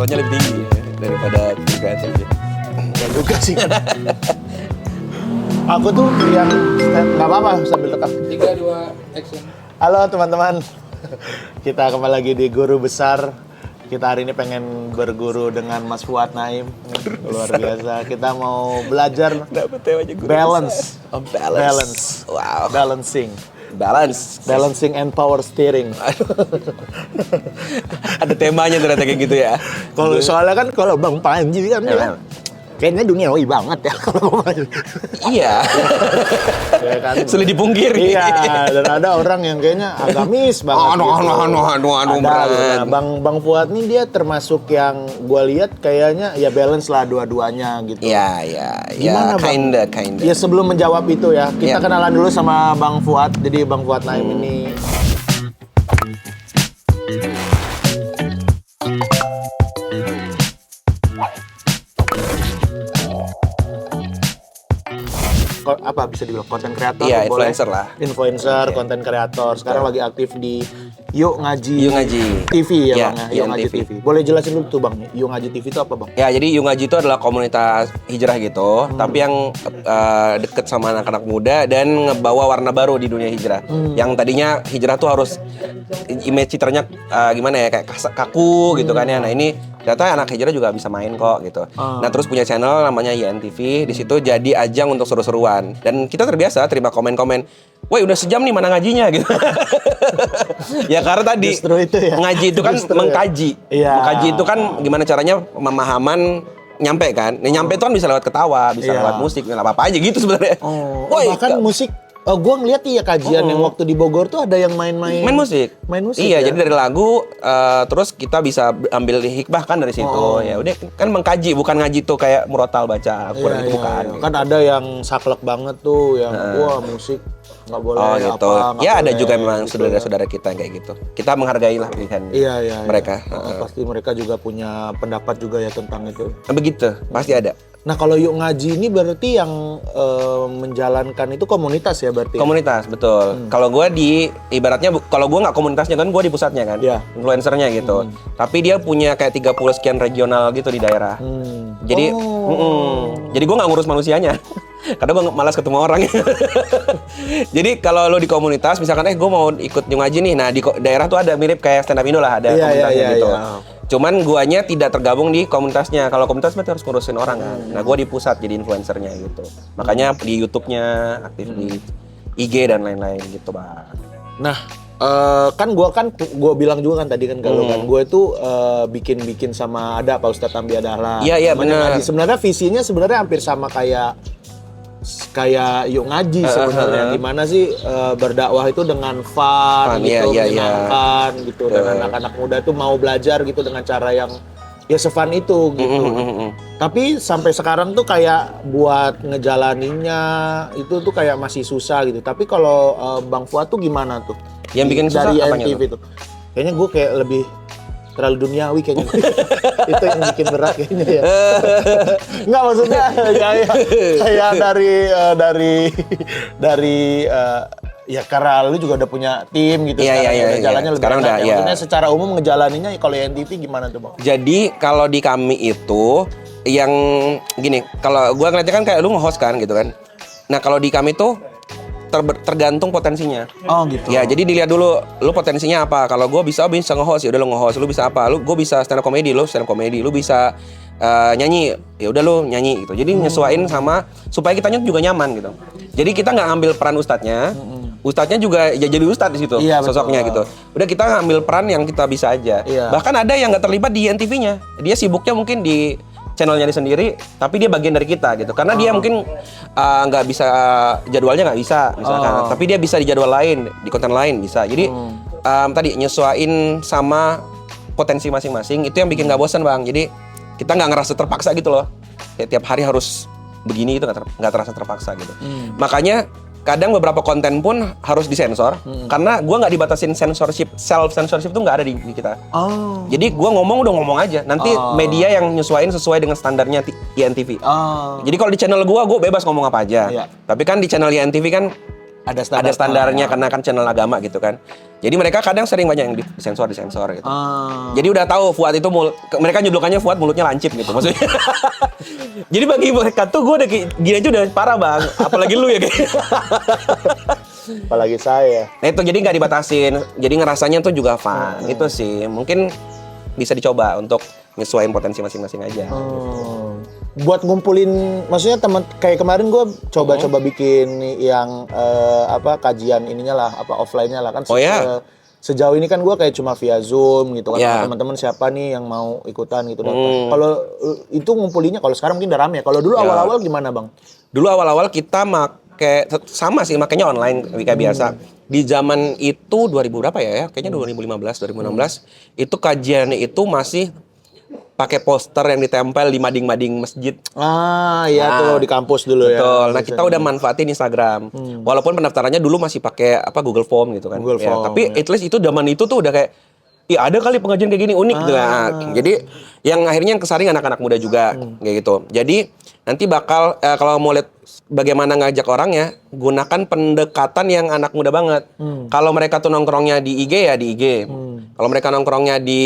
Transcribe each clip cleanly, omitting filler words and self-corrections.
penontonnya lebih tinggi daripada kreatif. Ya juga sih. Aku tuh yang nggak apa-apa sambil rekam. 3, 2, action. Halo teman-teman, kita kembali lagi di Guru Besar. Kita hari ini pengen berguru dengan Mas Fuad Naim. Luar biasa. Kita mau belajar balance. Oh, balance. Wow. Balancing and power steering. Ada temanya ternyata kayak gitu ya. Kalau soalnya kan kalau Bang Panji kan kayaknya duniawi banget ya kalau Iya. ya kan. Sulit dipungkiri. Iya, dan ada orang yang kayaknya agamis banget. Anu Ada, Bang Fuad nih dia termasuk yang gue lihat kayaknya ya balance lah dua-duanya gitu. Iya. Gimana Bang? Kinda. Ya sebelum menjawab itu ya, kita kenalan dulu sama Bang Fuad. Jadi Bang Fuad Naim ini apa bisa dibilang konten kreator? Iya, boleh? influencer lah. Influencer, konten kreator. Sekarang lagi aktif di Yuk Ngaji TV ya Bang ya, Yuk Ngaji TV. Boleh jelasin dulu tuh Bang, Yuk Ngaji TV itu apa Bang? Ya, jadi Yuk Ngaji itu adalah komunitas hijrah gitu, tapi yang deket sama anak-anak muda dan ngebawa warna baru di dunia hijrah. Yang tadinya hijrah tuh harus image citranya gimana ya, kayak kaku gitu kan ya. Nah, ini ternyata anak hijrah juga bisa main kok gitu. Nah, terus punya channel namanya YNTV. Di situ jadi ajang untuk seru-seruan. Dan kita terbiasa terima komen-komen, "Woi, udah sejam nih, mana ngajinya?" gitu. Ya karena tadi Justru itu ya. ngaji itu kan mengkaji. Iya. Mengkaji itu kan gimana caranya pemahaman nyampe kan. Nah, nyampe itu kan bisa lewat ketawa, bisa lewat musik, apa-apa aja gitu sebenarnya. Woi, bahkan musik. Gue ngeliat iya kajian yang waktu di Bogor tuh ada yang main musik. Iya, ya? Jadi dari lagu terus kita bisa ambil hikmah kan dari situ. Ya udah kan mengkaji, bukan ngaji tuh kayak murotal baca Al-Qur'an itu bukan. Iya. Kan ada yang saklek banget tuh yang wah musik nggak boleh gitu. apa. Ya ada boleh, juga memang gitu. saudara-saudara kita yang kayak gitu. Kita menghargai lah pilihan mereka. Pasti mereka juga punya pendapat juga ya tentang itu. Begitu, pasti ada. Nah kalau Yuk Ngaji ini berarti yang menjalankan itu komunitas ya berarti? Komunitas, betul. Kalau gue ibaratnya, kalau gue nggak komunitasnya kan, gue di pusatnya kan, influencernya gitu. Tapi dia punya kayak 30 sekian regional gitu di daerah. Jadi, jadi gue nggak ngurus manusianya. Karena gue malas ketemu orang. Jadi kalau lo di komunitas, misalkan gue mau ikut Yuk Ngaji nih, nah di daerah tuh ada mirip kayak stand up Indo lah, ada komunitasnya gitu. Cuman guanya tidak tergabung di komunitasnya. Kalau komunitas berarti harus ngurusin orang kan. Nah, gua di pusat jadi influencernya gitu. Makanya di YouTube-nya aktif di IG dan lain-lain gitu, Bang. Nah, kan gua bilang juga kan tadi kan kalau kan gue itu bikin sama ada Pak Ustadz Ambi Adahla. Iya, benar. Sebenarnya visinya sebenarnya hampir sama kayak Yuk Ngaji sebenarnya. Gimana sih berdakwah itu dengan fun gitu, menyenangkan gitu, dan anak-anak muda tuh mau belajar gitu dengan cara yang ya se-fun itu gitu. Tapi sampai sekarang tuh kayak buat ngejalaninnya itu tuh kayak masih susah gitu. Tapi kalau Bang Fuad tuh gimana tuh? Yang bikin susah dari apanya NTV tuh? Kayaknya gue kayak lebih terlalu duniawi kayaknya. Itu yang bikin berat kayaknya ya. Enggak, maksudnya kayak dari ya karena lu juga udah punya tim gitu. Iya. Jalannya lebih sekarang enak. udah, Maksudnya secara umum ngejalaninya kalau NTV gimana tuh Bang? Jadi kalau di kami itu yang gini, kalau gua ngeliatnya kan kayak lu nge-host kan gitu kan. Nah kalau di kami tuh tergantung potensinya. Oh gitu. Ya, jadi dilihat dulu lu potensinya apa. Kalau gue bisa nge-host, ya udah lu nge-host. Lu bisa apa? Gue bisa stand up comedy, lu stand up comedy. Lu bisa nyanyi, ya udah lu nyanyi gitu. Jadi nyesuaiin sama supaya kitanya juga nyaman gitu. Jadi kita nggak ngambil peran ustadznya. Ustadznya juga ya jadi ustadz di situ, sosoknya gitu. Udah kita ngambil peran yang kita bisa aja. Bahkan ada yang nggak terlibat di NTV-nya. Dia sibuknya mungkin di channelnya dia sendiri, tapi dia bagian dari kita gitu. Karena dia mungkin nggak bisa, jadwalnya nggak bisa misalkan. Tapi dia bisa di jadwal lain, di konten lain bisa. Jadi tadi nyesuaiin sama potensi masing-masing, itu yang bikin nggak bosan Bang. Jadi kita nggak ngerasa terpaksa gitu loh. Kayak tiap hari harus begini, itu nggak terasa terpaksa gitu. Makanya kadang beberapa konten pun harus disensor karena gue nggak dibatasin self censorship tuh nggak ada di kita. Jadi gue udah ngomong aja, nanti media yang nyesuaiin sesuai dengan standarnya INTV. Jadi kalau di channel gue bebas ngomong apa aja. Tapi kan di channel INTV kan ada standarnya karena kan channel agama gitu kan. Jadi mereka kadang sering banyak yang disensor gitu. Jadi udah tahu Fuad itu mereka julukannya Fuad mulutnya lancip gitu maksudnya. Jadi bagi mereka tuh gue udah gini aja udah parah bang, apalagi lu ya kayak. Apalagi saya. Nah itu jadi nggak dibatasin, jadi ngerasanya tuh juga fun. Itu sih mungkin bisa dicoba untuk nyesuaiin potensi masing-masing aja. Buat ngumpulin, maksudnya teman kayak kemarin gue coba-coba bikin yang kajian ininya lah, offline-nya lah kan. Sejauh ini kan gue kayak cuma via Zoom gitu kan. Teman-teman siapa nih yang mau ikutan gitu datang. Kalau itu ngumpulinnya kalau sekarang mungkin udah rame. Kalau dulu awal-awal gimana bang? Dulu awal-awal kita sama sih makanya online kayak biasa. Di zaman itu 2000 berapa ya? Kayaknya 2015, 2016 itu kajiannya itu masih pakai poster yang ditempel di mading-mading masjid. Tuh di kampus dulu ya. Betul. Nah, kita udah manfaatin Instagram. Walaupun pendaftarannya dulu masih pakai Google Form gitu kan. Tapi at least itu zaman itu tuh udah kayak ada kali pengajian kayak gini unik gitu. Nah, jadi yang akhirnya yang kesaring anak-anak muda juga kayak gitu. Jadi nanti bakal kalau mau lihat bagaimana ngajak orang ya, gunakan pendekatan yang anak muda banget. Kalau mereka tuh nongkrongnya di IG ya di IG. Kalau mereka nongkrongnya di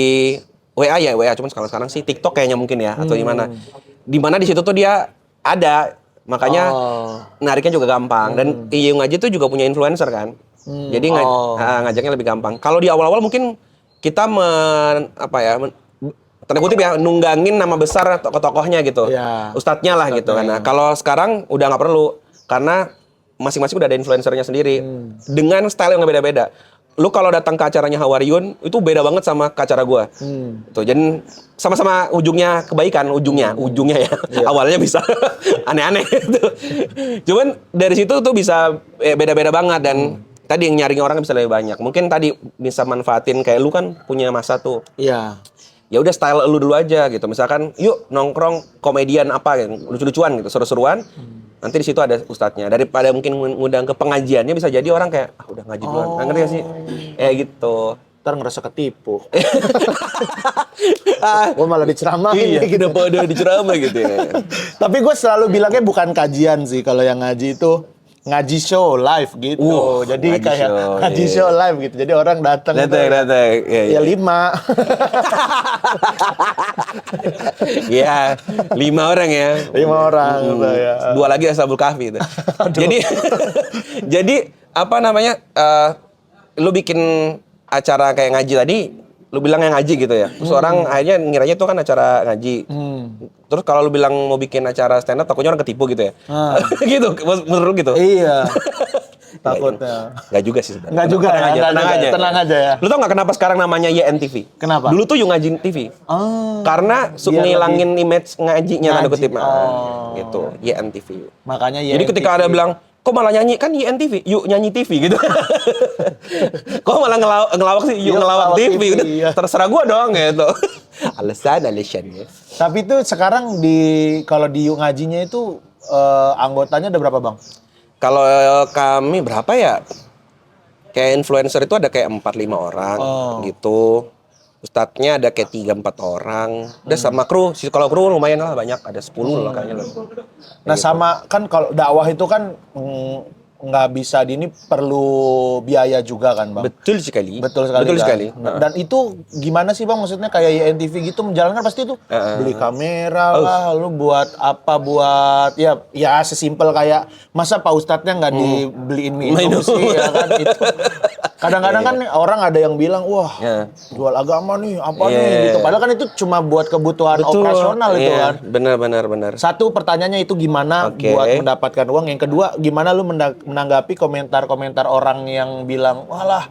WA ya WA, cuman sekarang sih TikTok kayaknya mungkin ya atau gimana. Di mana di situ tuh dia ada, makanya nariknya juga gampang. Dan Yung Ngaji tuh juga punya influencer kan. Jadi ngajaknya lebih gampang. Kalau di awal-awal mungkin kita tanda kutip ya nunggangin nama besar tokoh-tokohnya gitu. Ustadznya lah gitu kan. Nah, kalau sekarang udah nggak perlu karena masing-masing udah ada influencernya sendiri dengan style yang beda-beda. Lu kalau datang ke acaranya Hawariyun itu beda banget sama ke acara gua. Tuh, jadi sama-sama ujungnya kebaikan, ujungnya ya. Awalnya bisa aneh-aneh gitu. Cuman dari situ tuh bisa beda-beda banget dan tadi yang nyaring orang bisa lebih banyak. Mungkin tadi bisa manfaatin kayak lu kan punya masa tuh. Iya. Ya udah style lu dulu aja gitu. Misalkan yuk nongkrong komedian apa gitu, lucu-lucuan gitu, seru-seruan. Nanti di situ ada ustadznya. Daripada mungkin ngundang ke pengajiannya bisa jadi orang kayak udah ngaji duluan. Ngerti gak sih? Gitu. Ntar ngerasa ketipu. Gue malah diceramahin. Iya, kenapa ada diceramah gitu ya. Tapi gue selalu bilangnya bukan kajian sih. Kalau yang ngaji itu ngaji show live gitu. Jadi ngaji kayak show, ngaji show live gitu. Jadi orang datang. Ya 5. Iya, 5 orang ya. 5 orang gitu ya. 2 lagi Ashabul Kahfi itu. Jadi apa namanya? Lu bikin acara kayak ngaji tadi, lu bilang yang ngaji gitu ya. Terus orang akhirnya ngiranya itu kan acara ngaji. Terus kalau lu bilang mau bikin acara stand up takutnya orang ketipu gitu ya. Gitu, menurut lu gitu. Iya. Takutnya. Enggak juga sih sebenarnya. Enggak juga ya. Tenang aja ya. Lu tau nggak kenapa sekarang namanya YNTV? Kenapa? Dulu tuh Yung Ngaji TV. Karena ngilangin image ngajinya tanda kutip. Gitu, YNTV. Makanya YNTV. Jadi ketika ada bilang kok malah nyanyi kan YNTV, yuk nyanyi TV gitu. Kok malah ngelawak sih, yuk ngelawak TV gitu. Iya. Terserah gua dong gitu. Alasan ya. Tapi itu sekarang kalau di Yung Ngajinya itu anggotanya ada berapa bang? Kalau kami berapa ya? Kayak influencer itu ada kayak 4-5 orang gitu. Ustadznya ada kayak 3-4 orang. Udah sama kru, kalau kru lumayan lah banyak, ada 10 lah kayaknya. Nah gitu. Sama kan kalau dakwah itu kan nggak bisa perlu biaya juga kan bang? Betul sekali. Betul sekali. Dan itu gimana sih bang? Maksudnya kayak YNTV gitu menjalankan pasti itu beli kamera lah, lu buat apa ya sesimpel kayak masa Pak Ustadznya nggak dibeliin minum sih ya kan itu. Kadang-kadang kan orang ada yang bilang wah jual agama nih apa nih gitu. Padahal kan itu cuma buat kebutuhan operasional itu kan. Benar. Satu pertanyaannya itu gimana buat mendapatkan uang. Yang kedua gimana lu menanggapi komentar-komentar orang yang bilang walah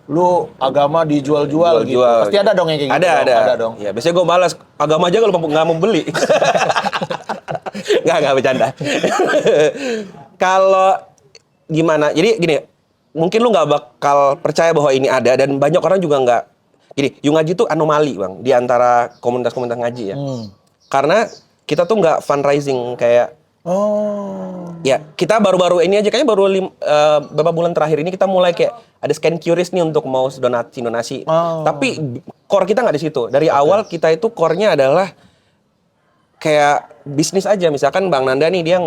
lu agama dijual-jual gitu. Pasti ada dong yang kayak gitu. Ada dong. Ya, biasanya gue balas agama aja kalau nggak mau beli. Nggak bercanda. Kalau gimana? Jadi gini, mungkin lu nggak bakal percaya bahwa ini ada dan banyak orang juga nggak. Gini, Yung Ngaji itu anomali bang di antara komunitas-komunitas ngaji ya. Karena kita tuh nggak fundraising kayak. Ya, kita baru-baru ini aja kayaknya baru beberapa bulan terakhir ini kita mulai kayak ada scan QRIS nih untuk mau donasi. Tapi core kita nggak di situ. Dari awal kita itu core-nya adalah kayak bisnis aja. Misalkan Bang Nanda nih dia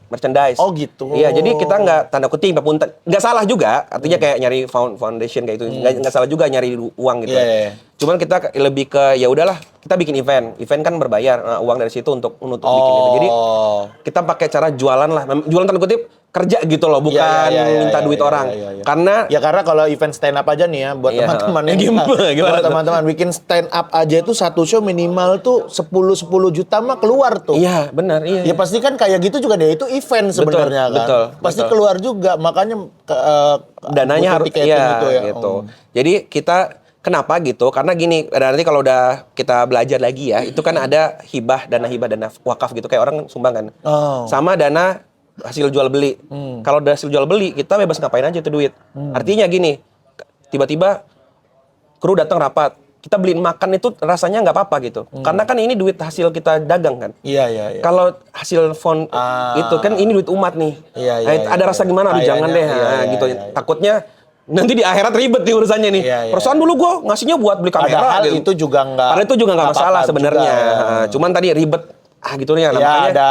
merchandise. Oh gitu. Iya, jadi kita nggak tanda kutip nggak salah juga. Artinya kayak nyari foundation kayak itu nggak salah juga nyari uang gitu. Iya. Cuman kita lebih ke ya udahlah kita bikin event. Event kan berbayar. Nah, uang dari situ untuk bikin itu. Jadi kita pakai cara jualan lah. Jualan tanda kutip kerja gitu loh, bukan minta duit orang. Karena kalau event stand up aja nih ya buat teman-teman gimana buat teman-teman bikin stand up aja itu satu show minimal tuh 10 juta mah keluar tuh. Iya, benar, iya. Ya pasti kan kayak gitu juga deh, itu event sebenarnya kan. Betul. Pasti keluar juga, makanya dananya harus gitu ya. Gitu. Jadi kita kenapa gitu? Karena gini, nanti kalau udah kita belajar lagi ya, itu kan ada dana wakaf gitu kayak orang sumbang kan. Sama dana hasil jual beli. Kalau dari hasil jual beli, kita bebas ngapain aja itu duit. Artinya gini, tiba-tiba kru datang rapat, kita beliin makan itu rasanya nggak apa-apa gitu. Karena kan ini duit hasil kita dagang kan. Iya. Kalau hasil fund itu kan ini duit umat nih. Ada rasa gimana? Aduh, jangan deh, gitu. Takutnya nanti di akhirat ribet nih urusannya nih. Perasaan dulu gue ngasihnya buat beli kamera. Padahal itu juga nggak masalah sebenarnya. Cuman tadi ribet. Gitu nih, makanya ada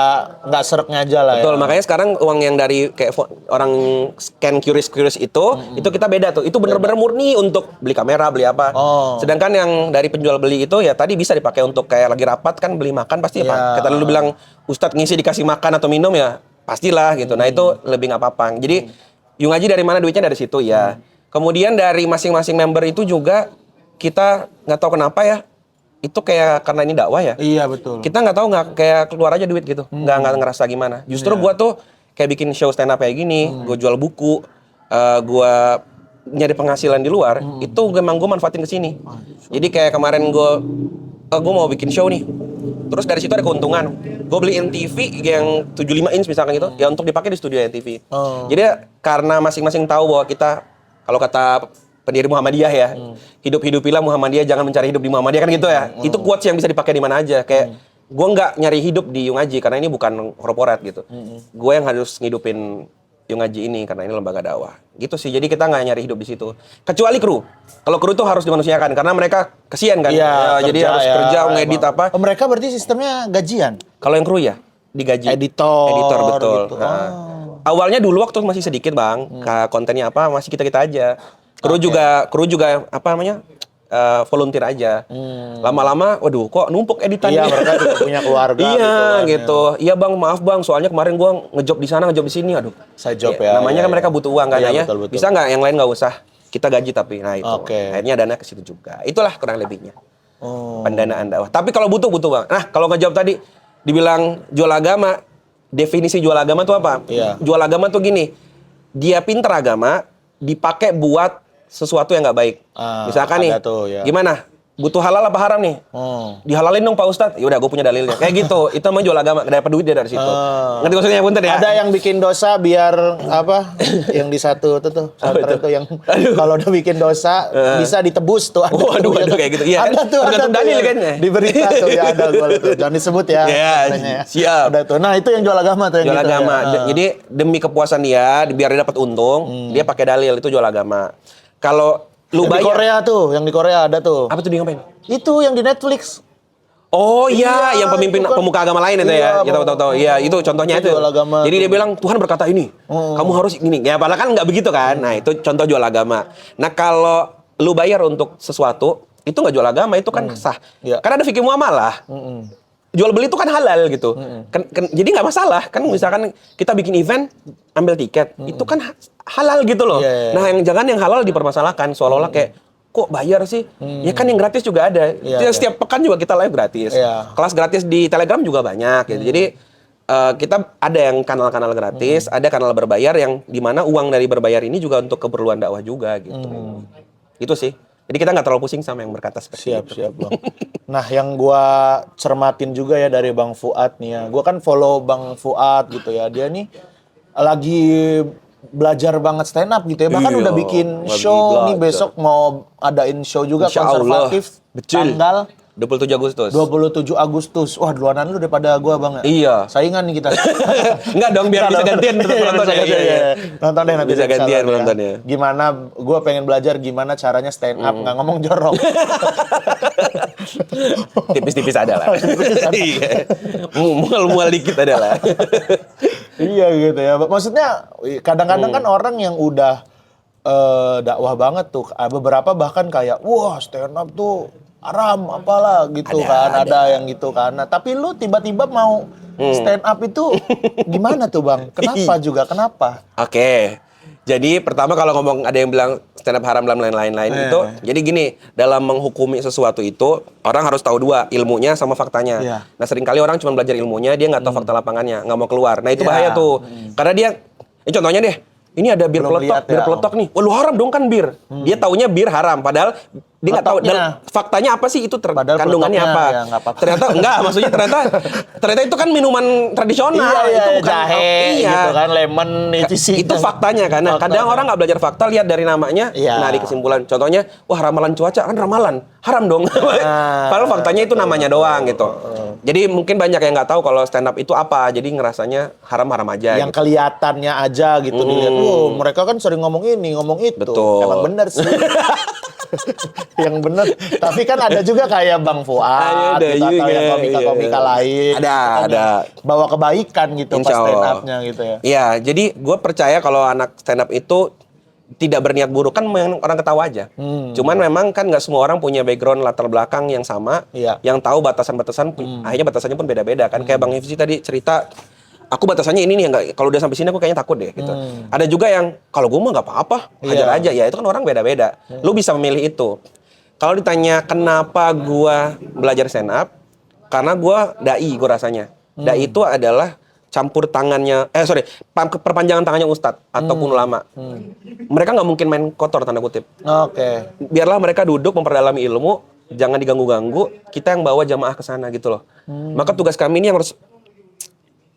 nggak sereknya aja lah. Betul, makanya sekarang uang yang dari kayak orang scan QRIS itu kita beda tuh. Itu bener-bener murni untuk beli kamera, beli apa. Sedangkan yang dari penjual beli itu ya tadi bisa dipakai untuk kayak lagi rapat kan beli makan pasti ya. Kata lu bilang Ustadz ngisi dikasih makan atau minum ya pastilah gitu. Nah itu lebih nggak apa-apa. Jadi Yung Aji dari mana duitnya dari situ ya. Kemudian dari masing-masing member itu juga kita nggak tahu kenapa ya. Itu kayak karena ini dakwah ya. Iya betul. Kita nggak tahu kayak keluar aja duit gitu. Nggak ngerasa gimana. Justru gua tuh kayak bikin show stand up kayak gini, gua jual buku, gua nyari penghasilan di luar, itu memang gua manfaatin ke sini. Jadi kayak kemarin gua mau bikin show nih. Terus dari situ ada keuntungan. Gue beliin TV yang 75 inch misalkan gitu, ya untuk dipakai di studio NTV. Jadi karena masing-masing tahu bahwa kita kalau kata pendiri Muhammadiyah ya, hidup-hidupilah Muhammadiyah, jangan mencari hidup di Muhammadiyah kan gitu ya. Itu quotes yang bisa dipakai di mana aja. Kayak gue nggak nyari hidup di Yung Aji karena ini bukan korporat gitu. Gue yang harus ngidupin Yung Aji ini karena ini lembaga dakwah. Gitu sih. Jadi kita nggak nyari hidup di situ. Kecuali kru. Kalau kru itu harus dimanusiakan karena mereka kesian kan. Jadi harus kerja, ngedit apa. Mereka berarti sistemnya gajian. Kalau yang kru ya digaji. Editor betul. Gitu. Awalnya dulu waktu masih sedikit bang, kontennya apa masih kita aja. Kru juga apa namanya volunteer aja. Lama-lama, waduh, kok numpuk editannya. Iya, mereka juga punya keluarga. Iya, gitu. Iya bang, maaf bang, soalnya kemarin gua ngejob di sana, ngejob di sini, aduh. Saya job ya. Namanya kan mereka butuh uang kan ya. Betul. Bisa nggak yang lain nggak usah? Kita gaji tapi, nah itu. Akhirnya dana ke situ juga. Itulah kurang lebihnya. Pendanaan dakwah. Tapi kalau butuh bang. Nah, kalau ngejawab tadi, dibilang jual agama, definisi jual agama tuh apa? Jual agama tuh gini, dia pinter agama, dipakai buat sesuatu yang nggak baik. Misalkan nih, gimana? Butuh halal apa haram nih? Dihalalin dong Pak Ustadz. Yaudah, gue punya dalilnya. Kayak gitu. Itu namanya jual agama. Dapat duit dia dari situ. Ngerti maksudnya punten ya? Ada yang bikin dosa biar apa? Yang di satu tuh santri tuh yang kalau udah bikin dosa bisa ditebus tuh. Waduh, kayak gitu. Iya, ada tuh dalil kan ya. Di berita tuh ya ada gue tuh. Jangan disebut ya. Iya, siap. Ada tuh. Nah, itu yang jual agama tuh yang jual gitu. Agama. Jadi demi kepuasan dia, biar dia dapat untung, dia pakai dalil itu jual agama. Kalau lu bayar. Di Korea tuh, yang di Korea ada tuh. Apa tuh dia ngapain? Itu yang di Netflix. Oh iya, yang pemimpin pemuka agama lain itu ya. Kita tahu. Iya, itu contohnya itu. Jadi dia bilang Tuhan berkata ini, kamu harus ini. Ya padahal kan nggak begitu kan. Nah, itu contoh jual agama. Nah, kalau lu bayar untuk sesuatu, itu nggak jual agama, itu kan sah. Karena ada fikih muamalah. Jual beli itu kan halal gitu. Jadi nggak masalah kan, misalkan kita bikin event ambil tiket, itu kan halal gitu loh. Nah, jangan yang halal dipermasalahkan seolah-olah kayak kok bayar sih? Ya kan yang gratis juga ada. Setiap pekan juga kita live gratis. Kelas gratis di Telegram juga banyak gitu. Jadi kita ada yang kanal-kanal gratis, ada kanal berbayar yang dimana uang dari berbayar ini juga untuk keperluan dakwah juga gitu. Itu sih. Jadi kita nggak terlalu pusing sama yang berkata seperti itu. Siap Bang. Nah, yang gua cermatin juga ya dari Bang Fuad nih ya. Gua kan follow Bang Fuad gitu ya. Dia nih lagi belajar banget stand up gitu ya. Bahkan udah bikin show nih, besok mau adain show juga konservatif tanggal 27 Agustus. 27 Agustus. Wah, duluanan lu daripada gua, Bang. Iya. Saingan nih kita. Enggak dong, biar bisa gantian tetap penonton ya. Iya. Nonton deh nanti. Bisa gantian ya. penontonnya. Gimana, gua pengen belajar gimana caranya stand up, nggak ngomong jorok. Tipis-tipis ada lah. Iya. Mual-mual dikit ada lah. Iya gitu ya. Maksudnya kadang-kadang kan orang yang udah dakwah banget tuh, beberapa bahkan kayak wah stand up tuh haram apalah gitu ada yang gitu kan. Nah, tapi lu tiba-tiba mau stand up itu gimana tuh, Bang? Kenapa juga? Kenapa? Oke. Jadi pertama kalau ngomong ada yang bilang stand up haram dan lain-lain itu, jadi gini, dalam menghukumi sesuatu itu orang harus tahu dua, ilmunya sama faktanya. Nah, seringkali orang cuma belajar ilmunya, dia nggak tahu fakta lapangannya, nggak mau keluar. Nah, itu bahaya tuh. Karena dia, ini contohnya deh, ini ada bir peletok nih. Wah, lu haram dong kan bir. Dia taunya bir haram, padahal dia nggak tahu faktanya apa sih itu kandungannya apa. Ya, ternyata enggak, maksudnya ternyata itu kan minuman tradisional. Itu bukan jahe gitu kan, lemon itu faktanya kan. Nah, kadang orang nggak belajar fakta, lihat dari namanya, narik kesimpulan. Contohnya, wah ramalan cuaca kan ramalan, haram dong. Padahal faktanya itu namanya doang gitu. Jadi mungkin banyak yang nggak tahu kalau stand up itu apa. Jadi ngerasanya haram-haram aja. Yang gitu. Kelihatannya aja gitu dilihat. Mereka kan sering ngomong ini, ngomong itu. Betul. Emang bener sih. Yang bener. Tapi kan ada juga kayak Bang Fuad gitu, atau yang komika-komika lain. Ada. Bawa kebaikan gitu pas stand up-nya gitu ya. Iya, jadi gue percaya kalau anak stand up itu tidak berniat buruk, kan orang ketawa aja. Cuman memang kan nggak semua orang punya background latar belakang yang sama, yang tahu batasan-batasan, akhirnya batasannya pun beda-beda kan. Kayak Bang Hifzi tadi cerita, aku batasannya ini nih, nggak, kalau udah sampai sini aku kayaknya takut deh gitu. Ada juga yang kalau gue mah nggak apa-apa, hajar aja. Ya itu kan orang beda-beda. Lu bisa memilih itu. Kalau ditanya kenapa gue belajar stand up, karena gue dai, gue rasanya. Dai itu adalah campur tangannya, perpanjangan tangannya ustadz ataupun ulama. Mereka nggak mungkin main kotor tanda kutip. Biarlah mereka duduk memperdalami ilmu, jangan diganggu-ganggu. Kita yang bawa jamaah ke sana gitu loh. Maka tugas kami ini yang harus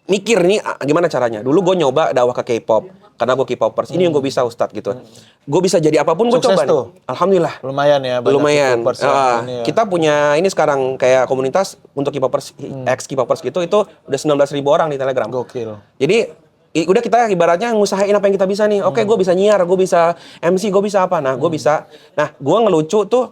mikir nih gimana caranya. Dulu gue nyoba dakwah ke K-pop karena gue K-popers. Ini yang gue bisa ustadz gitu. Gue bisa jadi apapun gue coba nih. Alhamdulillah. Lumayan ya. Lumayan. Kita punya ini sekarang kayak komunitas untuk K-popers, ex-K-popers gitu, itu udah 19.000 orang di Telegram. Gokil. Jadi udah kita ibaratnya ngusahain apa yang kita bisa nih. Oke, gue bisa nyiar, gue bisa MC, gue bisa apa. Nah, gue bisa. Nah, gue ngelucu tuh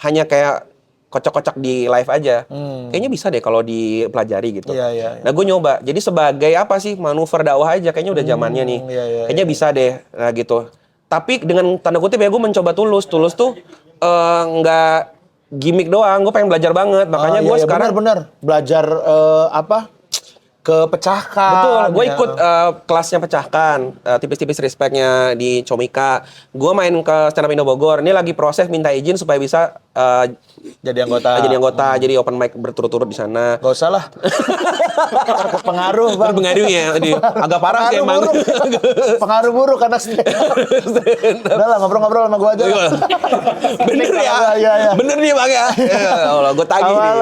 hanya kayak kocak-kocak di live aja. Kayaknya bisa deh kalau dipelajari gitu. Nah, gue nyoba. Jadi sebagai apa sih, manuver dakwah aja. Kayaknya udah zamannya nih. Kayaknya bisa deh. Nah, gitu. Tapi dengan tanda kutip ya gue mencoba tulus. Tulus tuh nggak gimmick doang. Gue pengen belajar banget. Makanya gue sekarang bener. Belajar kepecahkan. Betul, gue ikut kelasnya pecahkan, tipis-tipis respectnya di Comika. Gue main ke Stand Up Indo Bogor. Ini lagi proses minta izin supaya bisa jadi anggota. Jadi open mic berturut-turut di sana. Gak usah lah. Pengaruh, Bang. Pengaruh ya, agak parah sih emang. Pengaruh buruk anak stand up. Udah lah, ngobrol-ngobrol sama gue aja. Bener ya? Iya. Bener nih Bang ya? Allah, gue tagih nih.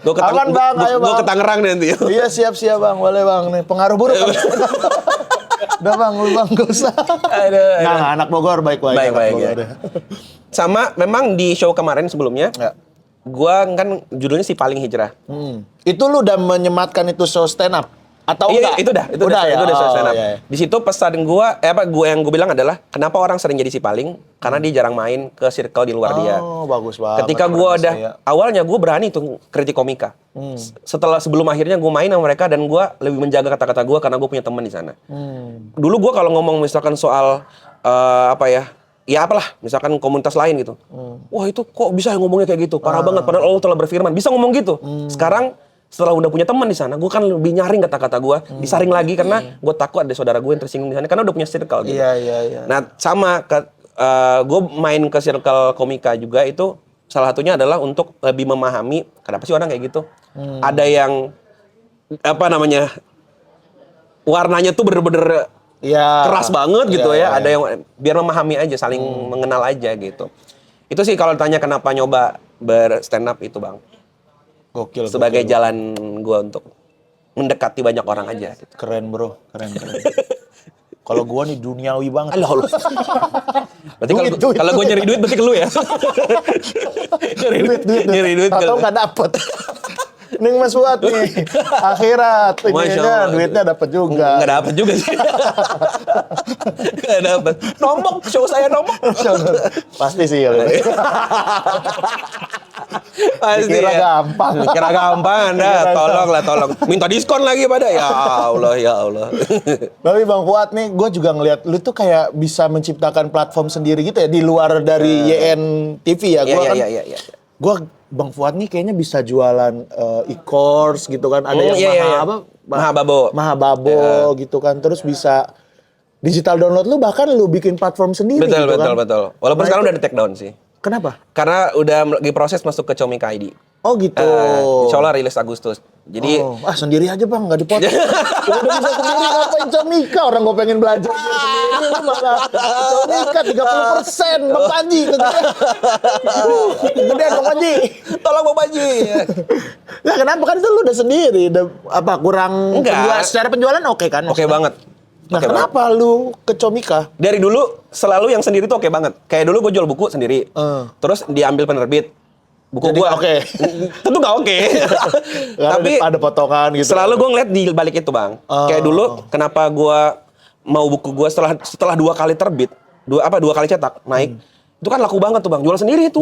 Gue ke Tangerang nanti. Iya, siap-siap Bang, boleh Bang. Nih, pengaruh buruk. Udah Bang, lu Bang, gak usah. Nah, anak Bogor baik-baik. Ya. Sama, memang di show kemarin sebelumnya, gua kan judulnya Si Paling Hijrah. Itu lu udah menyematkan itu show stand up? Atau enggak? Itu udah show stand up. Di situ pesan gua, yang gue bilang adalah, kenapa orang sering jadi si paling? Karena dia jarang main ke circle di luar dia. Oh, bagus banget. Ketika gua awalnya gue berani tuh kritik komika. Sebelum akhirnya gue main sama mereka dan gua lebih menjaga kata-kata gua karena gue punya teman di sana. Dulu gua kalau ngomong misalkan soal ya apalah, misalkan komunitas lain gitu. Wah itu kok bisa ngomongnya kayak gitu, parah banget. Padahal Allah telah berfirman, bisa ngomong gitu. Sekarang setelah udah punya teman di sana, gue kan lebih nyaring kata-kata gue, disaring lagi karena gue takut ada saudara gue yang tersinggung di sana karena udah punya circle gitu. Iya. Nah sama, gue main ke circle komika juga itu salah satunya adalah untuk lebih memahami kenapa sih orang kayak gitu. Ada yang warnanya tuh bener-bener keras banget gitu ya. Ada yang biar memahami aja, saling mengenal aja gitu. Itu sih kalau ditanya kenapa nyoba stand up itu Bang. Gokil. Sebagai jalan gue untuk mendekati banyak orang aja. Gitu. Keren bro, keren. Kalau gua nih duniawi banget. Alah. Berarti Duit. kalau gue nyari duit berarti ke lu ya. Nyari duit. Atau nggak dapet. Ning Mas Fuad nih, akhirat. Ininya duitnya dapet juga. Nggak dapet juga sih. Nggak dapet. Nombok, show saya nombok. Pasti sih ya. Pasti Dikira ya. gampang. Kira gampang Anda. Tolong. Minta diskon lagi pada. Ya Allah. Tapi Bang Fuad nih, gue juga ngeliat lu tuh kayak bisa menciptakan platform sendiri gitu ya di luar dari YN TV ya. Iya. Gue Bang Fuad nih kayaknya bisa jualan e-course gitu kan. Ada yang Mahababo gitu kan. Terus bisa digital download lu, bahkan lu bikin platform sendiri gitu kan. Betul. Walaupun sekarang udah di take down sih. Kenapa? Karena udah lagi proses masuk ke Comika ID. Oh gitu. Insya Allah rilis Agustus. Jadi sendiri aja Bang, nggak dipotong. Udah bisa sendiri, ngapain Comika? Orang gue pengen belajar sendiri, lu malah Comika 30%, Bang Panji. Kegedean Bang Panji. Tolong Bang Panji. Nah kenapa kan itu lu udah sendiri? Kurang Enggak. Secara penjualan oke kan? Oke banget. Nah kenapa lu ke Comika? Dari dulu selalu yang sendiri tuh oke banget. Kayak dulu gue jual buku sendiri. Terus diambil penerbit. Buku gue oke. Tentu nggak oke. Tapi ada potongan gitu. Selalu gue ngeliat di balik itu Bang. Kayak dulu kenapa gue mau buku gue setelah 2 kali terbit, 2 kali cetak naik. Itu kan laku banget tuh Bang, jual sendiri itu.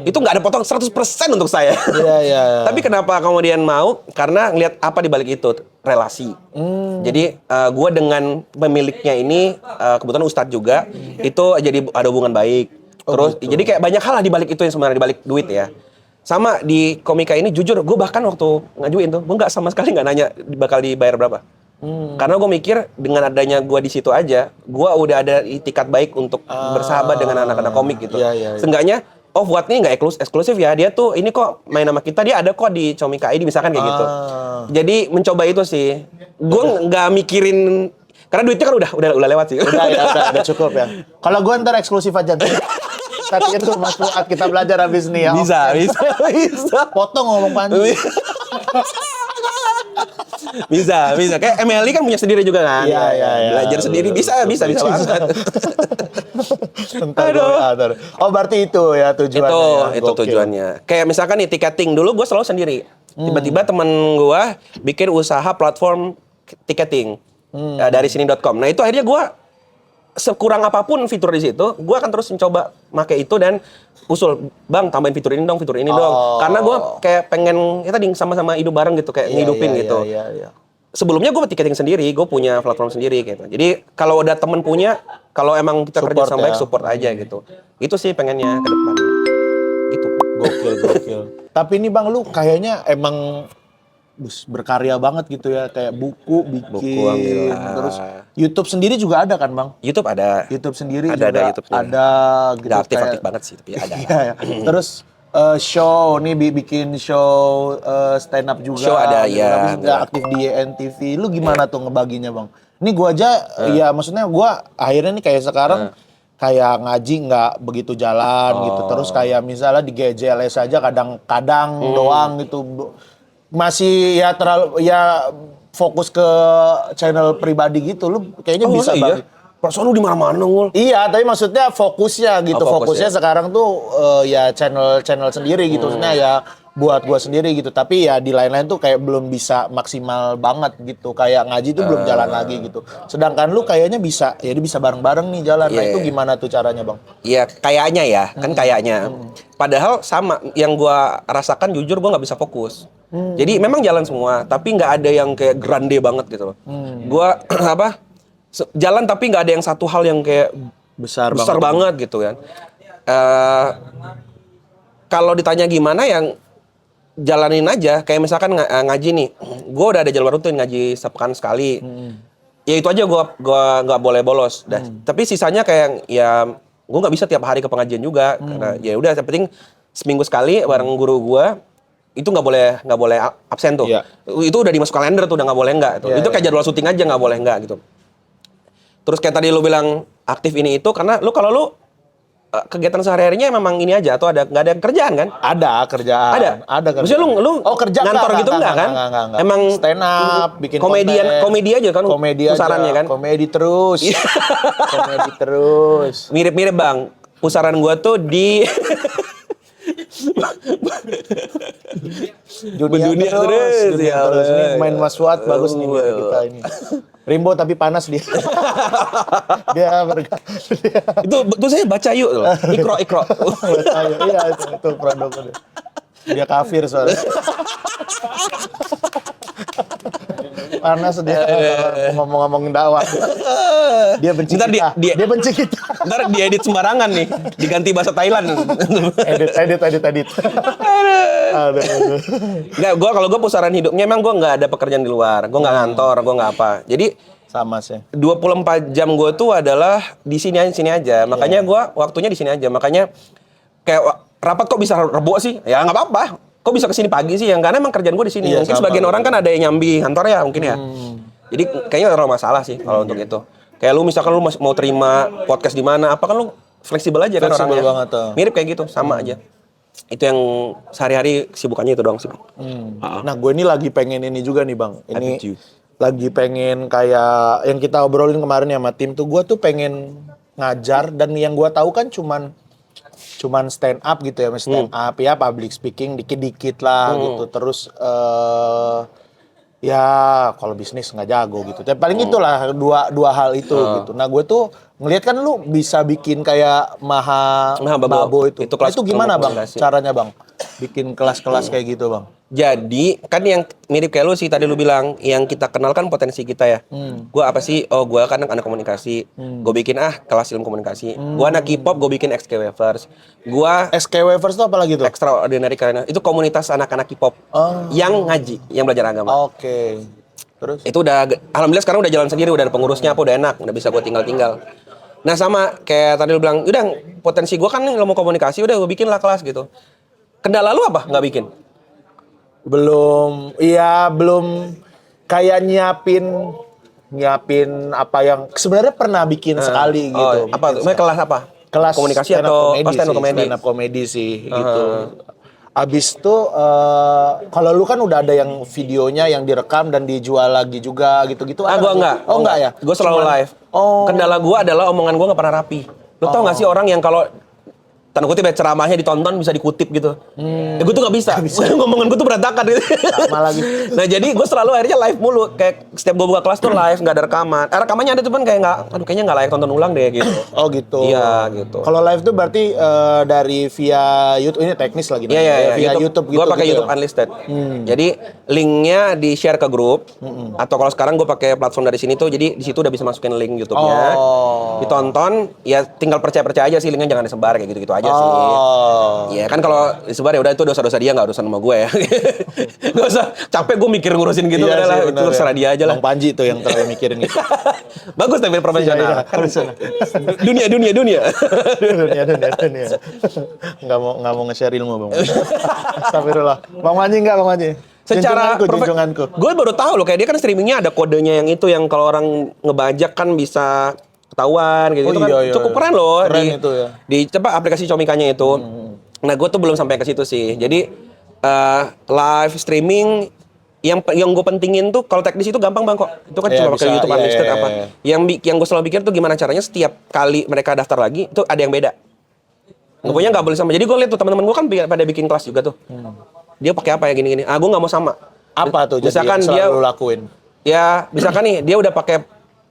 Itu nggak ada potong 100% untuk saya. Iya. Tapi kenapa kemudian mau? Karena ngeliat apa di balik itu, relasi. Jadi gue dengan pemiliknya ini, kebetulan Ustadz juga, itu jadi ada hubungan baik. Terus jadi kayak banyak hal lah di balik itu yang sebenarnya di balik duit ya. Sama di Comika ini jujur, gue bahkan waktu ngajuin tuh, gue nggak sama sekali nggak nanya bakal dibayar berapa. Karena gue mikir dengan adanya gue di situ aja, gue udah ada itikat baik untuk bersahabat dengan anak-anak komik gitu. Iya. Seenggaknya, Fuad nih nggak eksklusif ya, dia tuh ini kok main sama kita, dia ada kok di Comika ID misalkan kayak gitu. Jadi mencoba itu sih, gue nggak mikirin, karena duitnya kan udah lewat sih. Udah cukup ya. Kalau gue ntar eksklusif aja. Tapi itu Mas Fuad, kita belajar habis nih ya. Bisa. Potong ngomong Panji. Bisa. Kayak MLI kan punya sendiri juga kan. Iya. Belajar sendiri bisa banget. Aduh. Oh berarti itu ya tujuannya. Itu tujuannya. Kayak misalkan nih tiketing, dulu gue selalu sendiri. Tiba-tiba temen gue bikin usaha platform tiketing dari sini.com. Nah itu akhirnya gue sekurang apapun fitur di situ, gue akan terus mencoba pakai itu dan usul, Bang tambahin fitur ini dong. Karena gue kayak pengen ya tadi sama-sama hidup bareng gitu, kayak ngidupin gitu. Iya. Sebelumnya gue tiketing sendiri, gue punya platform sendiri gitu. Jadi kalau ada temen punya, kalau emang kita kerja sama baik, support aja gitu. Itu sih pengennya ke depan. Gitu. Gokil. Tapi ini Bang, lu kayaknya emang berkarya banget gitu ya, kayak buku bikin, terus YouTube sendiri juga ada kan Bang? YouTube ada. YouTube sendiri ada, juga ada YouTube ada gitu. Nggak aktif banget sih, tapi ada. Iya. Terus show nih bikin show stand up juga. Show ada gitu. ya. Tapi nggak aktif di YNTV. Lu gimana tuh ngebaginya Bang? Ini gua aja ya maksudnya gua akhirnya nih kayak sekarang kayak ngaji nggak begitu jalan gitu. Terus kayak misalnya di GJLS aja kadang-kadang doang gitu. Masih ya terlalu ya fokus ke channel pribadi gitu. Lu kayaknya bisa Bang. Perasaan lu di mana-mana ngul. Iya, tapi maksudnya fokusnya gitu. Fokusnya ya. sekarang tuh ya channel sendiri gitu. Maksudnya ya buat gua sendiri gitu. Tapi ya di lain-lain tuh kayak belum bisa maksimal banget gitu. Kayak ngaji tuh belum jalan lagi gitu. Sedangkan lu kayaknya bisa, jadi bisa bareng-bareng nih jalan. Nah itu gimana tuh caranya Bang? Iya, kayaknya ya, kan kayaknya. Padahal sama, yang gua rasakan jujur gua nggak bisa fokus. Jadi memang jalan semua, tapi nggak ada yang kayak grande banget gitu loh. Gua jalan tapi nggak ada yang satu hal yang kayak besar banget gitu kan. Kalau ditanya gimana, yang jalanin aja. Kayak misalkan ngaji nih, gue udah ada jadwal rutin ngaji sepekan sekali. Ya itu aja gue nggak boleh bolos. Tapi sisanya kayak ya gue nggak bisa tiap hari ke pengajian juga. Karena ya udah, yang penting seminggu sekali bareng guru gue. Itu nggak boleh absen tuh. Yeah. Itu udah dimasuk kalender tuh, udah nggak boleh nggak. Itu kayak jadwal syuting aja nggak boleh nggak gitu. Terus kayak tadi lu bilang aktif ini itu karena kalau lu kegiatan sehari-harinya memang ini aja atau nggak ada kerjaan kan? Ada kerjaan. Ada kerjaan. Maksudnya lu kerja ngantor gitu enggak kan? Enggak. Emang stand up, bikin komedi aja kan? Komedi pusarannya aja. Kan? Komedi terus. Komedi terus. Mirip-mirip Bang. Pusaran gua tuh di dunia terus. Ya Terus. Ini Allah. main Mas Fuad bagus nih kita ini. Rimbo tapi panas dia. dia Itu saya baca yuk loh. Ikro. Iya itu produknya. Dia kafir soalnya. Panas dia ngomong-ngomongin dakwah. Dia benci Ntar kita. Dia benci kita. Ntar diedit sembarangan nih, diganti bahasa Thailand. edit. Aduh. Enggak, kalau gue pusaran hidupnya emang gue nggak ada pekerjaan di luar, gue nggak ngantor, gue nggak apa. Jadi sama sih. 24 jam gue tuh adalah di sini aja. Makanya gue waktunya di sini aja. Makanya kayak rapat kok bisa rebo sih? Ya nggak apa-apa. Kok bisa kesini pagi sih? Karena emang kerjaan gue di sini. Mungkin sebagian orang kan ada yang nyambi kantor ya mungkin ya. Jadi kayaknya nggak terlalu masalah sih kalau untuk itu. Kayak lu misalkan lu mau terima podcast di mana, apa kan lu fleksibel aja kan orangnya. Fleksibel banget tuh. Mirip kayak gitu, sama aja. Itu yang sehari-hari kesibukannya itu doang sih, Bang. Nah, gue ini lagi pengen ini juga nih, Bang. Ini lagi pengen kayak yang kita obrolin kemarin ya sama tim tuh, gue tuh pengen ngajar dan yang gue tahu kan cuman stand up gitu ya, stand up ya, public speaking dikit-dikit lah gitu. Terus ya kalau bisnis nggak jago gitu. Tapi paling itulah dua hal itu gitu. Nah, gue tuh ngelihat kan lu bisa bikin kayak Maha Babo itu. Itu gimana, Bang? Caranya, Bang? Bikin kelas-kelas kayak gitu, Bang. Jadi kan yang mirip kayak lu sih tadi lu bilang yang kita kenal kan potensi kita ya. Gua apa sih? Oh, gua kan anak komunikasi. Gua bikin kelas ilmu komunikasi. Gua anak K-pop, gua bikin XK Wavers. SK Wavers tuh apa lagi tuh? Extraordinary Karena itu komunitas anak-anak K-pop yang ngaji, yang belajar agama. Oke. Terus itu udah alhamdulillah sekarang udah jalan sendiri, udah ada pengurusnya, udah enak, udah bisa gua tinggal. Nah, sama kayak tadi lu bilang, udah potensi gua kan ilmu komunikasi, udah gua bikin lah kelas gitu. Kendala lu apa? Nggak bikin? Belum kayak nyiapin apa yang sebenarnya pernah bikin sekali gitu. Apa tuh? Kelas apa? Kelas komunikasi atau stand up komedi sih gitu. Abis itu kalau lu kan udah ada yang videonya yang direkam dan dijual lagi juga gitu-gitu. Gua enggak. Oh enggak ya? Gua selalu live. Kendala gua adalah omongan gua nggak pernah rapi. Lu tau nggak sih orang yang kalau tanda kutip ya ceramahnya ditonton bisa dikutip gitu. Gue tuh nggak bisa. Ngomongan gue tuh berantakan gitu. Sama lagi. Nah jadi gue selalu akhirnya live mulu. Kayak setiap gue buka kelas tuh live, nggak ada rekaman. Rekamannya ada cuman kayak kayaknya nggak layak tonton ulang deh gitu. Oh gitu. Iya gitu. Kalau live tuh berarti dari via YouTube, ini teknis lagi. Iya. Via YouTube gitu. Gue pakai gitu YouTube Unlisted. Jadi linknya di share ke grup. Atau kalau sekarang gue pakai platform dari sini tuh, jadi di situ udah bisa masukin link YouTube-nya. Ditonton, ya tinggal percaya aja sih, linknya jangan disebar kayak gitu-gitu aja sih. Iya kan kalau disebar ya udah itu dosa-dosa dia, nggak urusan sama gue ya. Gak usah capek gue mikir ngurusin gitu, iya lah sih, itu terserah dia aja lah. Bang Panji tuh yang terlalu mikirin gitu. Bagus tapi profesional. Dunia. dunia. Nggak mau nge-share ilmu, Bang. Astagfirullah. Bang Panji enggak, Bang Panji? Secara junjunganku. Gue baru tahu loh kayak dia kan streamingnya ada kodenya yang itu yang kalau orang ngebajak kan bisa ketahuan gitu. Itu kan cukup keren loh. Keren itu ya. Di aplikasi Comikanya itu. Nah gue tuh belum sampai ke situ sih. Jadi live streaming yang gue pentingin tuh kalau teknis itu gampang Bang kok. Itu kan cuma pakai YouTube Unlisted apa. Yang gue selalu pikir tuh gimana caranya setiap kali mereka daftar lagi itu ada yang beda. Pokoknya nggak boleh sama. Jadi gue lihat tuh teman-teman gue kan pada bikin kelas juga tuh. Dia pakai apa ya gini-gini. Gue nggak mau sama. Apa tuh misalkan jadi yang selalu lakuin? Ya misalkan nih dia udah pakai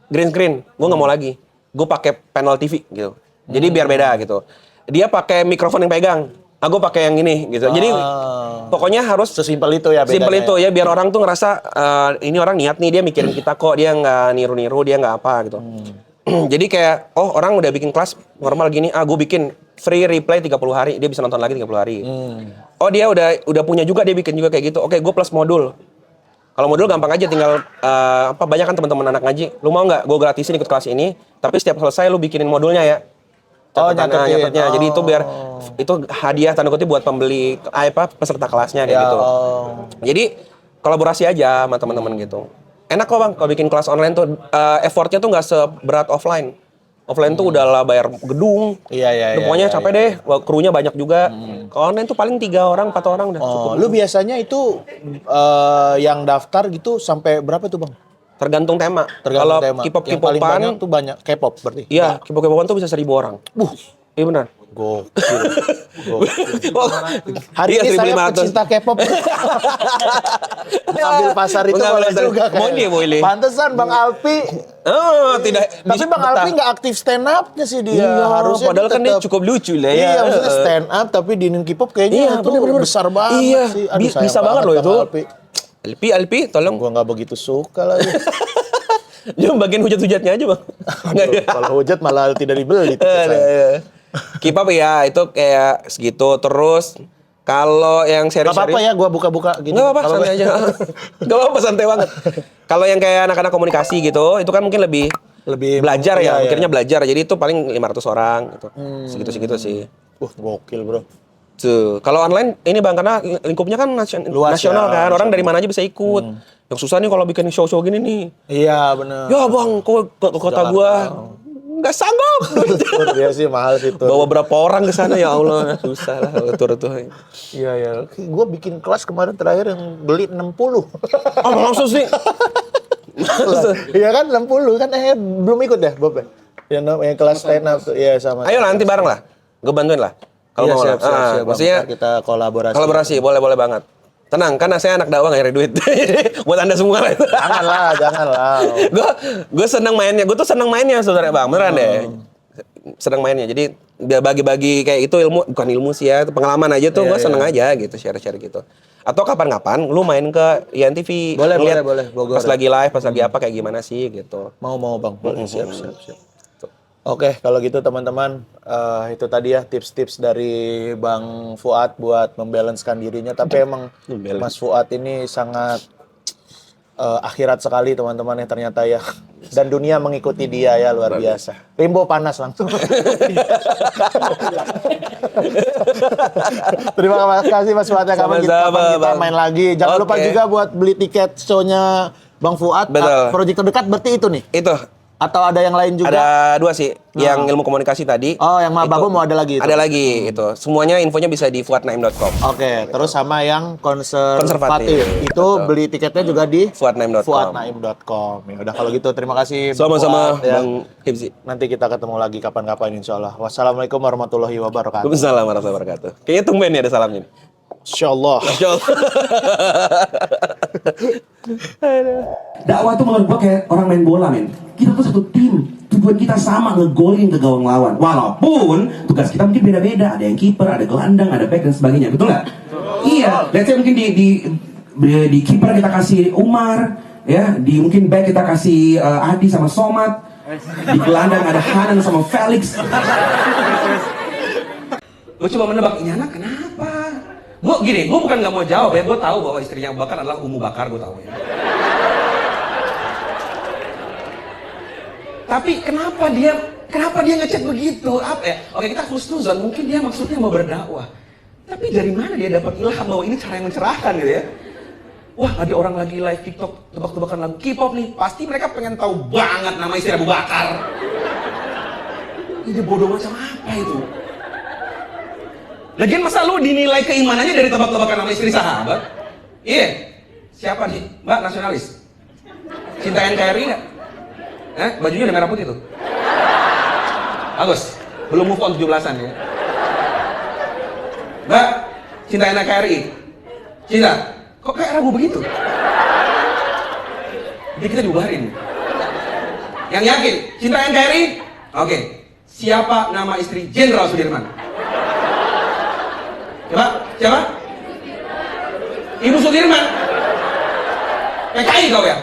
green screen, gue nggak mau lagi. Gue pakai panel TV gitu. Jadi biar beda gitu. Dia pakai mikrofon yang pegang. Gue pakai yang ini gitu. Jadi pokoknya harus sesimpel itu ya bedanya. Simpel itu ya biar orang tuh ngerasa ini orang niat nih, dia mikirin kita kok, dia nggak niru-niru, dia nggak apa gitu. Jadi kayak orang udah bikin kelas normal gini, gue bikin free replay 30 hari, dia bisa nonton lagi 30 hari. Dia udah punya juga, dia bikin juga kayak gitu. Oke, gue plus modul. Kalau modul gampang aja, tinggal banyak kan teman-teman anak ngaji. Lu mau nggak gue gratisin ikut kelas ini, tapi setiap selesai lu bikinin modulnya ya. Nyatetnya. Jadi itu biar itu hadiah tanda kutip buat pembeli peserta kelasnya kayak gitu. Jadi kolaborasi aja sama teman-teman gitu. Enak kok Bang kalau bikin kelas online tuh effortnya tuh nggak seberat offline. Offline tuh udahlah bayar gedung. Iya. Pokoknya capek deh, krunya banyak juga. Kalau online tuh paling 3 orang, 4 orang udah cukup. Lu biasanya itu yang daftar gitu sampai berapa tuh, Bang? Tergantung tema. Tergantung Kalau tema. K-pop Yang paling K-popan banyak tuh banyak K-pop berarti. iya, K-pop K-popan tuh bisa 1.000 orang. Iya benar. Gokil. Hari Iya, ini saya 1.500. pecinta K-pop. Mengambil pasar itu Mengambil boleh pasar. juga kayaknya. Boleh. Pantesan Bang Alpi. Oh, tidak. Tapi Bang Alpi nggak aktif stand up-nya sih dia. Iya, Harusnya padahal kan dia tetap- cukup lucu lah ya. Iya, maksudnya stand up tapi di K-pop kayaknya Iya, itu bener-bener. besar banget Iya, sih. Aduh, sayang bisa banget loh Bang itu. Alpi. Alpi, tolong. Gua nggak begitu suka lagi. Jangan bagian hujat-hujatnya aja, Bang. Aduh, kalau hujat malah tidak dibeli tiket saya. K-pop ya, itu kayak segitu. Terus kalau yang Gak apa-apa seri-seri ya, gua buka-buka gini. nggak apa-apa, santai aja. Nggak apa-apa, santai banget. Kalau yang kayak anak-anak komunikasi gitu, itu kan mungkin lebih belajar ya, iya. mikirnya belajar. Jadi itu paling 500 orang gitu. Segitu-segitu sih. Gokil, Bro. Tuh, kalau online ini Bang, karena lingkupnya kan Luas nasional ya, kan, orang dari mana aja bisa ikut. Yang susah nih kalau bikin show-show gini nih. Iya, benar. Ya Bang, kok ke kota gua nggak sanggup. Dia sih mahal sih tuh. Bawa berapa orang ke sana ya Allah, susah lah tur tuh. Iya. Gua bikin kelas kemarin terakhir yang beli 60. Oh, langsung sih. Iya kan 60 kan belum ikut ya, Bob ya? Yang kelas stand up tuh. Iya sama. Ayo nanti bareng lah. Gue bantuin lah. Kalau Iya, mau siap, lah. siap. Maksudnya Bentar kita kolaborasi. kolaborasi boleh banget. Tenang, karena saya anak dakwah nggak nyari duit. Buat Anda semua lah itu. Janganlah. Gue seneng mainnya. Gue tuh seneng mainnya saudara Bang. Beneran deh. Seneng mainnya. Jadi dia bagi-bagi kayak itu ilmu, bukan ilmu sih ya, itu pengalaman aja tuh. Gue seneng aja gitu, share-share gitu. Atau kapan-kapan lu main ke INTV. Boleh. Bogor. Pas lagi live, pas lagi apa kayak gimana sih gitu. Mau Bang. Boleh. Siap. Oke, kalau gitu teman-teman, itu tadi ya tips-tips dari Bang Fuad buat membalancekan dirinya. Tapi emang Mas Fuad ini sangat akhirat sekali teman-teman ya ternyata ya. Dan dunia mengikuti dia ya, luar biasa. Rimbo panas langsung. Terima kasih Mas Fuad ya, kapan kita main lagi. Jangan lupa juga buat beli tiket show-nya Bang Fuad. Proyek terdekat berarti itu nih? Itu. Atau ada yang lain juga? Ada 2 sih, yang ilmu komunikasi tadi. Oh, yang Mababo mau ada lagi itu? Ada lagi, itu. Semuanya infonya bisa di fuadnaim.com. Oke, terus sama yang konservatif. Itu beli tiketnya juga di fuadnaim.com. Ya udah kalau gitu terima kasih. Sama-sama ya. Bang Hibzi. Nanti kita ketemu lagi kapan-kapan insyaallah. Wassalamualaikum warahmatullahi wabarakatuh. Waalaikumsalam warahmatullahi wabarakatuh. Kayaknya tumben ya ada salamnya. Insyaallah. Dakwah tuh menurut gua kayak orang main bola, men. Kita tuh satu tim, tujuan kita sama, ngegolin ke gawang lawan. Walaupun tugas kita mungkin beda-beda. Ada yang kiper, ada gelandang, ada back dan sebagainya. Betul nggak? Iya. Let's say mungkin di kiper kita kasih Umar, ya. Di mungkin back kita kasih Adi sama Somad. Di gelandang ada Hanan sama Felix. Gue coba menebak, ini anak kenapa? Gue bukan nggak mau jawab ya, gue tahu bahwa istrinya Abu Bakar adalah Ummu Bakar, gue tahu ya. Tapi kenapa dia ngechat begitu? Apa ya? Oke, kita husnuzon, mungkin dia maksudnya mau berdakwah. Tapi dari mana dia dapat ilham bahwa ini cara yang mencerahkan gitu ya? Wah, ada orang lagi live TikTok tebak-tebakan lagu K-pop nih, pasti mereka pengen tahu banget nama istri Abu Bakar. Ide bodoh macam apa itu? Lagian masa lu dinilai keimanannya dari tebak-tebakan nama istri sahabat? Iya. Siapa nih? Mbak nasionalis? Cinta NKRI nggak? Bajunya udah merah putih tuh. Bagus. Belum move on 17-an ya. Mbak, cinta NKRI? Cinta? Kok kayak ragu begitu? Jadi kita diubarin. Yang yakin? Cinta NKRI? Oke. Siapa nama istri Jenderal Sudirman? Siapa? Ibu Sudirman. PKI kau ya?